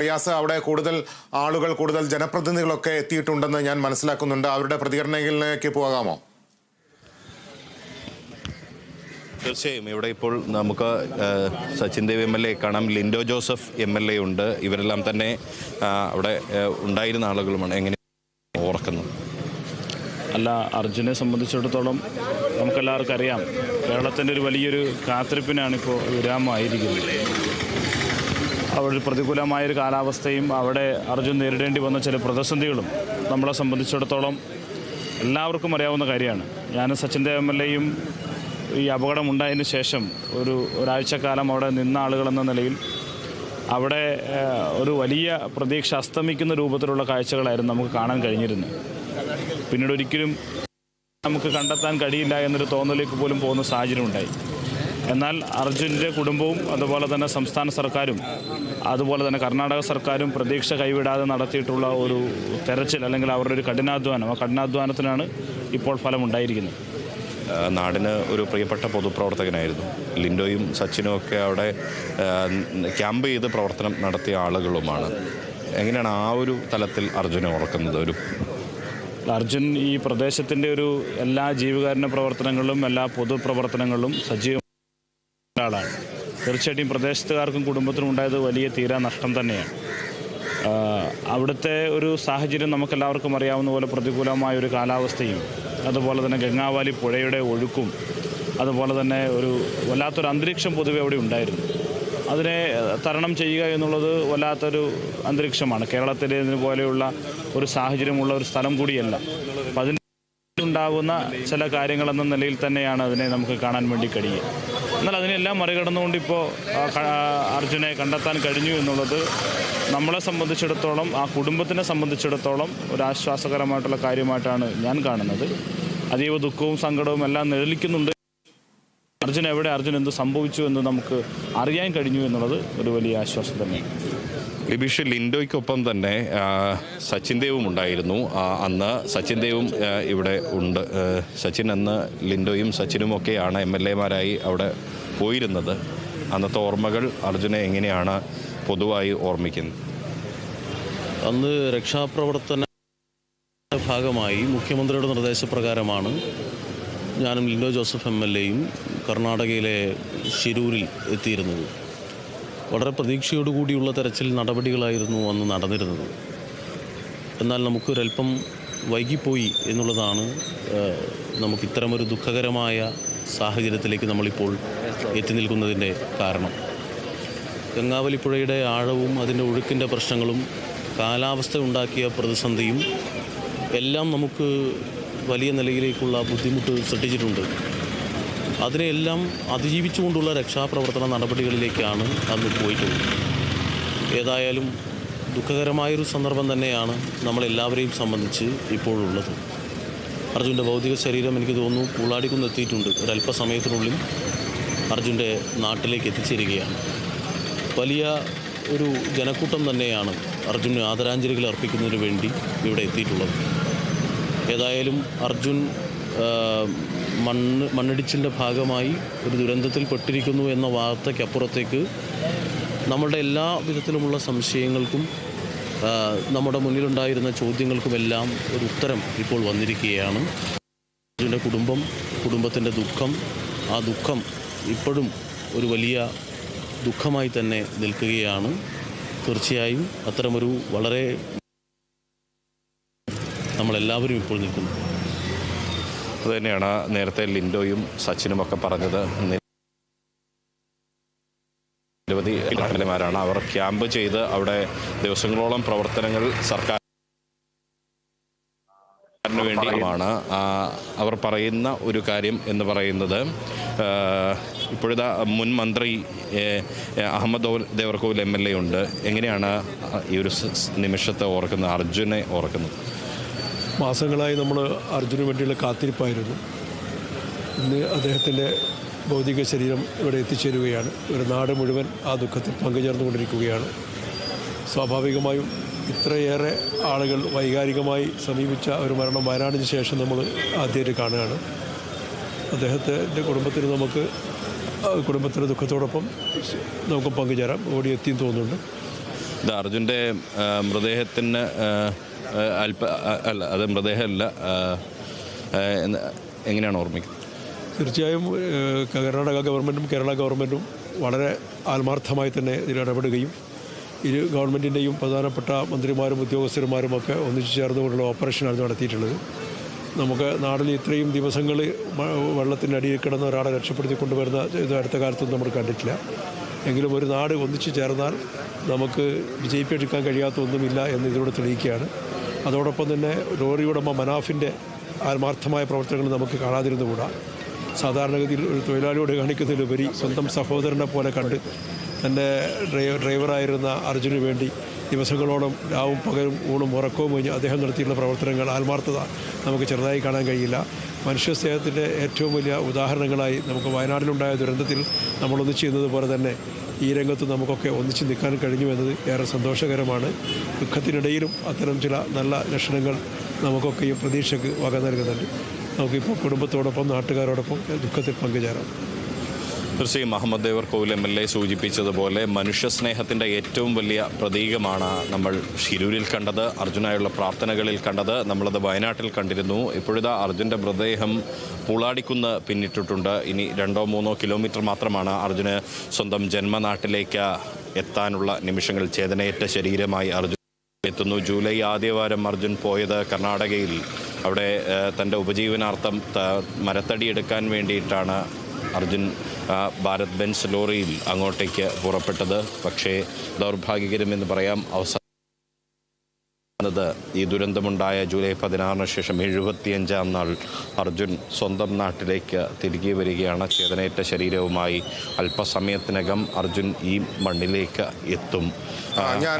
റിയാസ്, അവിടെ കൂടുതൽ ആളുകൾ, കൂടുതൽ ജനപ്രതിനിധികളൊക്കെ എത്തിയിട്ടുണ്ടെന്ന് ഞാൻ മനസ്സിലാക്കുന്നുണ്ട്. അവരുടെ പ്രതികരണങ്ങളിലേക്ക് പോകാമോ? തീർച്ചയായും ഇവിടെ ഇപ്പോൾ നമുക്ക് സച്ചിൻ ദേവ് MLA കാണാം, ലിൻഡോ ജോസഫ് MLA ഉണ്ട്. ഇവരെല്ലാം തന്നെ അവിടെ ഉണ്ടായിരുന്ന ആളുകളുമാണ്. എങ്ങനെ ഓർക്കുന്നത്? അല്ല, അർജുനെ സംബന്ധിച്ചിടത്തോളം നമുക്കെല്ലാവർക്കും അറിയാം, കേരളത്തിൻ്റെ ഒരു വലിയൊരു കാത്തിരിപ്പിനാണിപ്പോൾ വിരാമമായിരിക്കുന്നത്. അവിടെ പ്രതികൂലമായൊരു കാലാവസ്ഥയും അവിടെ അർജുൻ നേരിടേണ്ടി വന്ന ചില പ്രതിസന്ധികളും നമ്മളെ സംബന്ധിച്ചിടത്തോളം എല്ലാവർക്കും അറിയാവുന്ന കാര്യമാണ്. ഞാനും സച്ചിൻ ദേവ് MLAയും ഈ അപകടമുണ്ടായതിന് ശേഷം ഒരാഴ്ചക്കാലം അവിടെ നിന്ന ആളുകളെന്ന നിലയിൽ അവിടെ ഒരു വലിയ പ്രതീക്ഷ അസ്തമിക്കുന്ന രൂപത്തിലുള്ള കാഴ്ചകളായിരുന്നു നമുക്ക് കാണാൻ കഴിഞ്ഞിരുന്നത്. പിന്നീട് ഒരിക്കലും നമുക്ക് കണ്ടെത്താൻ കഴിയില്ല എന്നൊരു തോന്നലേക്ക് പോലും പോകുന്ന സാഹചര്യം ഉണ്ടായി. എന്നാൽ അർജുൻ്റെ കുടുംബവും അതുപോലെ തന്നെ സംസ്ഥാന സർക്കാരും അതുപോലെ തന്നെ കർണാടക സർക്കാരും പ്രതീക്ഷ കൈവിടാതെ നടത്തിയിട്ടുള്ള ഒരു തെരച്ചിൽ, അല്ലെങ്കിൽ അവരുടെ ഒരു കഠിനാധ്വാനം, ആ കഠിനാധ്വാനത്തിനാണ് ഇപ്പോൾ ഫലമുണ്ടായിരിക്കുന്നത്. നാടിന് ഒരു പ്രിയപ്പെട്ട പൊതുപ്രവർത്തകനായിരുന്നു ലിൻഡോയും സച്ചിനും ഒക്കെ. അവിടെ ക്യാമ്പ് ചെയ്ത് പ്രവർത്തനം നടത്തിയ ആളുകളുമാണ്. എങ്ങനെയാണ് ആ ഒരു തലത്തിൽ അർജുനെ ഓർക്കുന്നത്? അർജുൻ ഈ പ്രദേശത്തിൻ്റെ എല്ലാ ജീവകാരുണ്യ പ്രവർത്തനങ്ങളിലും എല്ലാ പൊതുപ്രവർത്തനങ്ങളിലും സജീവ ആളാണ്. തീർച്ചയായിട്ടും പ്രദേശത്തുകാർക്കും കുടുംബത്തിനും ഉണ്ടായത് വലിയ തീരാ നഷ്ടം തന്നെയാണ്. അവിടുത്തെ ഒരു സാഹചര്യം നമുക്കെല്ലാവർക്കും അറിയാവുന്ന പോലെ പ്രതികൂലമായ ഒരു കാലാവസ്ഥയും അതുപോലെ തന്നെ ഗംഗാവാലി പുഴയുടെ ഒഴുക്കും അതുപോലെ തന്നെ വല്ലാത്തൊരു അന്തരീക്ഷം പൊതുവെ അവിടെ ഉണ്ടായിരുന്നു. അതിനെ തരണം ചെയ്യുക എന്നുള്ളത് വല്ലാത്തൊരു അന്തരീക്ഷമാണ്. കേരളത്തിലേതിന് പോലെയുള്ള ഒരു സാഹചര്യമുള്ള ഒരു സ്ഥലം കൂടിയല്ല. അപ്പം അതിനുണ്ടാകുന്ന ചില കാര്യങ്ങളെന്ന നിലയിൽ തന്നെയാണ് അതിനെ നമുക്ക് കാണാൻ വേണ്ടി കഴിയുക. എന്നാൽ അതിനെല്ലാം മറികടന്നുകൊണ്ട് ഇപ്പോൾ അർജുനെ കണ്ടെത്താൻ കഴിഞ്ഞു എന്നുള്ളത് നമ്മളെ സംബന്ധിച്ചിടത്തോളം, ആ കുടുംബത്തിനെ സംബന്ധിച്ചിടത്തോളം ഒരു ആശ്വാസകരമായിട്ടുള്ള കാര്യമായിട്ടാണ് ഞാൻ കാണുന്നത്. അതീവ ദുഃഖവും സങ്കടവും എല്ലാം നിഴലിക്കുന്നുണ്ട്. അർജുൻ എവിടെ, അർജുൻ എന്ത് സംഭവിച്ചു എന്ന് നമുക്ക് അറിയാൻ കഴിഞ്ഞു എന്നുള്ളത് ഒരു വലിയ ആശ്വാസം തന്നെയാണ്. ലിബീഷ്, ലിൻഡോയ്ക്കൊപ്പം തന്നെ സച്ചിൻ ദേവും ഉണ്ടായിരുന്നു. അന്ന് സച്ചിൻ ദേവും ഇവിടെ ഉണ്ട്. സച്ചിൻ അന്ന് ലിൻഡോയും സച്ചിനും ഒക്കെയാണ് MLAമാരായി അവിടെ പോയിരുന്നത്. അന്നത്തെ ഓർമ്മകൾ അർജുനെ എങ്ങനെയാണ് പൊതുവായി ഓർമ്മിക്കുന്നത്? അന്ന് രക്ഷാപ്രവർത്തന ഭാഗമായി മുഖ്യമന്ത്രിയുടെ നിർദ്ദേശപ്രകാരമാണ് ഞാനും ലിൻഡോ ജോസഫ് MLAയും കർണാടകയിലെ ശിരൂരിൽ എത്തിയിരുന്നത്. വളരെ പ്രതീക്ഷയോടുകൂടിയുള്ള തെരച്ചിൽ നടപടികളായിരുന്നു അന്ന് നടന്നിരുന്നത്. എന്നാൽ നമുക്കൊരല്പം വൈകിപ്പോയി എന്നുള്ളതാണ് നമുക്കിത്തരമൊരു ദുഃഖകരമായ സാഹചര്യത്തിലേക്ക് നമ്മളിപ്പോൾ എത്തി നിൽക്കുന്നതിൻ്റെ കാരണം. ഗംഗാവലിപ്പുഴയുടെ ആഴവും അതിൻ്റെ ഒഴുക്കിൻ്റെ പ്രശ്നങ്ങളും കാലാവസ്ഥ ഉണ്ടാക്കിയ പ്രതിസന്ധിയും എല്ലാം നമുക്ക് വലിയ നിലയിലേക്കുള്ള ബുദ്ധിമുട്ട് സൃഷ്ടിച്ചിട്ടുണ്ട്. അതിനെല്ലാം അതിജീവിച്ചുകൊണ്ടുള്ള രക്ഷാപ്രവർത്തന നടപടികളിലേക്കാണ് അന്ന് പോയിട്ടുള്ളത്. ഏതായാലും ദുഃഖകരമായൊരു സന്ദർഭം തന്നെയാണ് നമ്മളെല്ലാവരെയും സംബന്ധിച്ച് ഇപ്പോഴുള്ളത്. അർജുൻ്റെ ഭൗതിക ശരീരം എനിക്ക് തോന്നുന്നു പൂളാടിക്കുന്ന് എത്തിയിട്ടുണ്ട്. ഒരല്പസമയത്തിനുള്ളിൽ അർജുൻ്റെ നാട്ടിലേക്ക് എത്തിച്ചേരുകയാണ്. വലിയ ഒരു ജനക്കൂട്ടം തന്നെയാണ് അർജുന് ആദരാഞ്ജലികൾ അർപ്പിക്കുന്നതിന് വേണ്ടി ഇവിടെ എത്തിയിട്ടുള്ളത്. ഏതായാലും അർജുൻ മണ്ണിടിച്ചിലിൻ്റെ ഭാഗമായി ഒരു ദുരന്തത്തിൽ പെട്ടിരിക്കുന്നു എന്ന വാർത്തയ്ക്കപ്പുറത്തേക്ക് നമ്മളുടെ എല്ലാ വിധത്തിലുമുള്ള സംശയങ്ങൾക്കും നമ്മുടെ മുന്നിലുണ്ടായിരുന്ന ചോദ്യങ്ങൾക്കുമെല്ലാം ഒരു ഉത്തരം ഇപ്പോൾ വന്നിരിക്കുകയാണ്. അർജുൻ്റെ കുടുംബത്തിൻ്റെ ദുഃഖം, ആ ദുഃഖം ഇപ്പോഴും ഒരു വലിയ ദുഃഖമായി തന്നെ നിൽക്കുകയാണ്. തീർച്ചയായും അത്തരമൊരു വളരെ നമ്മളെല്ലാവരും ഇപ്പോൾ നിൽക്കുന്നു. അതുതന്നെയാണ് നേരത്തെ ലിൻഡോയും സച്ചിനുമൊക്കെ പറഞ്ഞത്. നിരവധി MLAമാരാണ് അവർ ക്യാമ്പ് ചെയ്ത് അവിടെ ദിവസങ്ങളോളം പ്രവർത്തനങ്ങൾ സർക്കാരിന് വേണ്ടിയുമാണ്. അവർ പറയുന്ന ഒരു കാര്യം എന്ന് പറയുന്നത്, ഇപ്പോഴത്തെ മുൻ മന്ത്രി അഹമ്മദ് ദേവർകോവിൽ MLA ഉണ്ട്. എങ്ങനെയാണ് ഈ ഒരു നിമിഷത്തെ ഓർക്കുന്നത്, അർജുനെ ഓർക്കുന്നത്? മാസങ്ങളായി നമ്മൾ അർജുന് വേണ്ടിയുള്ള കാത്തിരിപ്പായിരുന്നു. ഇന്ന് അദ്ദേഹത്തിൻ്റെ ഭൗതിക ശരീരം ഇവിടെ എത്തിച്ചേരുകയാണ്. ഒരു നാട് മുഴുവൻ ആ ദുഃഖത്തിൽ പങ്കുചേർന്നുകൊണ്ടിരിക്കുകയാണ്. സ്വാഭാവികമായും ഇത്രയേറെ ആളുകൾ വൈകാരികമായി സമീപിച്ച ഒരു മരണം വയനാടിന് ശേഷം നമ്മൾ ആദ്യമായിട്ട് കാണുകയാണ്. അദ്ദേഹത്തിൻ്റെ കുടുംബത്തിൻ്റെ ദുഃഖത്തോടൊപ്പം നമുക്ക് പങ്കുചേരാം. ഓടിയെത്തിയെന്ന് തോന്നുന്നുണ്ട്. ഇത് അർജുൻ്റെ മൃതദേഹത്തിന് അല്ല അത് മൃതദേഹമല്ല എങ്ങനെയാണ് ഓർമ്മിക്കുന്നത്? തീർച്ചയായും കർണാടക ഗവൺമെൻറ്റും കേരള ഗവൺമെൻറ്റും വളരെ ആത്മാർത്ഥമായി തന്നെ ഇതിൽ ഇടപെടുകയും ഇരു ഗവൺമെൻറ്റിൻ്റെയും പ്രധാനപ്പെട്ട മന്ത്രിമാരും ഉദ്യോഗസ്ഥന്മാരും ഒക്കെ ഒന്നിച്ചു ചേർന്നുകൊണ്ടുള്ള ഓപ്പറേഷനാണ് നടത്തിയിട്ടുള്ളത്. നമുക്ക് നാട്ടിൽ ഇത്രയും ദിവസങ്ങൾ വെള്ളത്തിൻ്റെ അടിയിൽ കിടന്ന ഒരാളെ രക്ഷപ്പെടുത്തി കൊണ്ടുവരുന്ന ഇത് അടുത്ത കാലത്തൊന്നും നമ്മൾ കണ്ടിട്ടില്ല. എങ്കിലും ഒരു നാട് ഒന്നിച്ചു ചേർന്നാൽ നമുക്ക് വിജയിപ്പിച്ചെടുക്കാൻ കഴിയാത്ത ഒന്നുമില്ല എന്ന് ഇതിലൂടെ തെളിയിക്കുകയാണ്. അതോടൊപ്പം തന്നെ ലോറി ഉടമ മനാഫിൻ്റെ ആത്മാർത്ഥമായ പ്രവർത്തനങ്ങൾ നമുക്ക് കാണാതിരുന്നുകൂടാ. സാധാരണഗതിയിൽ ഒരു തൊഴിലാളിയോട് കാണിക്കുന്നതിലുപരി സ്വന്തം സഹോദരനെ പോലെ കണ്ട് തൻ്റെ ഡ്രൈവറായിരുന്ന അർജുന് വേണ്ടി ദിവസങ്ങളോളം രാവും പകലും ഊണും ഉറക്കവും കഴിഞ്ഞ് അദ്ദേഹം നടത്തിയിട്ടുള്ള പ്രവർത്തനങ്ങൾ ആത്മാർത്ഥത നമുക്ക് ചെറുതായി കാണാൻ കഴിയില്ല. മനുഷ്യസ്നേഹത്തിൻ്റെ ഏറ്റവും വലിയ ഉദാഹരണങ്ങളായി നമുക്ക് വയനാട്ടിലുണ്ടായ ദുരന്തത്തിൽ നമ്മളൊന്നിച്ച് ചെയ്യുന്നത് പോലെ തന്നെ ഈ രംഗത്ത് നമുക്കൊക്കെ ഒന്നിച്ച് നിൽക്കാൻ കഴിഞ്ഞു എന്നത് ഏറെ സന്തോഷകരമാണ്. ദുഃഖത്തിനിടയിലും അത്തരം ചില നല്ല ലക്ഷണങ്ങൾ നമുക്കൊക്കെയും പ്രതീക്ഷയ്ക്ക് വക നൽകുന്നുണ്ട്. നമുക്കിപ്പോൾ കുടുംബത്തോടൊപ്പം നാട്ടുകാരോടൊപ്പം ദുഃഖത്തിൽ പങ്കുചേരാം. തീർച്ചയായും മുഹമ്മദ് ദേവർകോവിൽ MLA സൂചിപ്പിച്ചതുപോലെ മനുഷ്യസ്നേഹത്തിൻ്റെ ഏറ്റവും വലിയ പ്രതീകമാണ് നമ്മൾ ഷിരൂരിൽ കണ്ടത്, അർജുനായുള്ള പ്രാർത്ഥനകളിൽ കണ്ടത്. നമ്മളത് വയനാട്ടിൽ കണ്ടിരുന്നു. ഇപ്പോഴിതാ അർജുൻ്റെ മൃതദേഹം പൂളാടിക്കുന്ന് പിന്നിട്ടിട്ടുണ്ട്. ഇനി 2-3 കിലോമീറ്റർ മാത്രമാണ് അർജുന് സ്വന്തം ജന്മനാട്ടിലേക്ക് എത്താനുള്ള നിമിഷങ്ങൾ. ചേതനയേറ്റ ശരീരമായി അർജുൻ എത്തുന്നു. ജൂലൈ ആദ്യവാരം അർജുൻ പോയത് കർണാടകയിൽ. അവിടെ തൻ്റെ ഉപജീവനാർത്ഥം മരത്തടി എടുക്കാൻ വേണ്ടിയിട്ടാണ് അർജുൻ ഭാരത് ബെൻസ് ലോറിയിൽ അങ്ങോട്ടേക്ക് പുറപ്പെട്ടത്. പക്ഷേ ദൗർഭാഗ്യകരമെന്ന് പറയാം, അവസാനം ഈ ദുരന്തമുണ്ടായ ജൂലൈ 16 ശേഷം 75-ാം നാൾ അർജുൻ സ്വന്തം നാട്ടിലേക്ക് തിരികെ വരികയാണ്. ചേതനയേറ്റ ശരീരവുമായി അല്പസമയത്തിനകം അർജുൻ ഈ മണ്ണിലേക്ക് എത്തും.